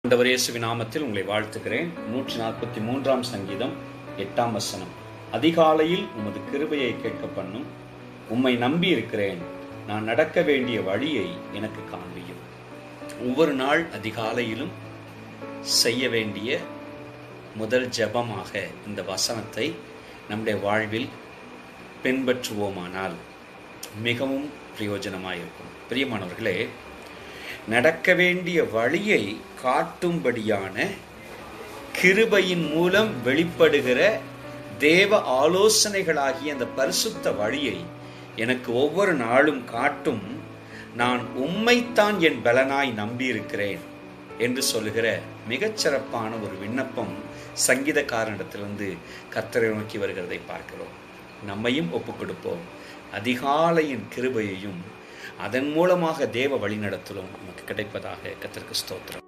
ஆண்டவர் இயேசுவின் நாமத்தில் உங்களை வாழ்த்துகிறேன். 143 சங்கீதம் 8 வசனம். அதிகாலையில் உமது கிருபையை கேட்க பண்ணும், உம்மை நம்பி இருக்கிறேன், நான் நடக்க வேண்டிய வழியை எனக்கு காண்பியும். ஒவ்வொரு நாள் அதிகாலையிலும் செய்ய வேண்டிய முதல் ஜெபமாக இந்த வசனத்தை நம்முடைய வாழ்வில் பின்பற்றுவோமானால் மிகவும் பிரயோஜனமாயிருக்கும். பிரியமானவர்களே, நடக்க வேண்டிய வழியை காட்டும்படியான கிருபையின் மூலம் வெளிப்படுகிற தேவ ஆலோசனைகளாகிய அந்த பரிசுத்த வழியை எனக்கு ஒவ்வொரு நாளும் காட்டும், நான் உம்மைத்தான் என் பலனாய் நம்பியிருக்கிறேன் என்று சொல்லுகிற மிகச்சிறப்பான ஒரு விண்ணப்பம் சங்கீதக்காரனிடத்திலிருந்து கர்த்தரை நோக்கி வருகிறதை பார்க்கிறோம். நம்மையும் ஒப்புக் கொடுப்போம். அதிகாலையின் கிருபையையும் அதன் மூலமாக தேவ வழி நடத்தலும் நமக்கு கிடைப்பதாக. கர்த்தருக்கு ஸ்தோத்திரம்.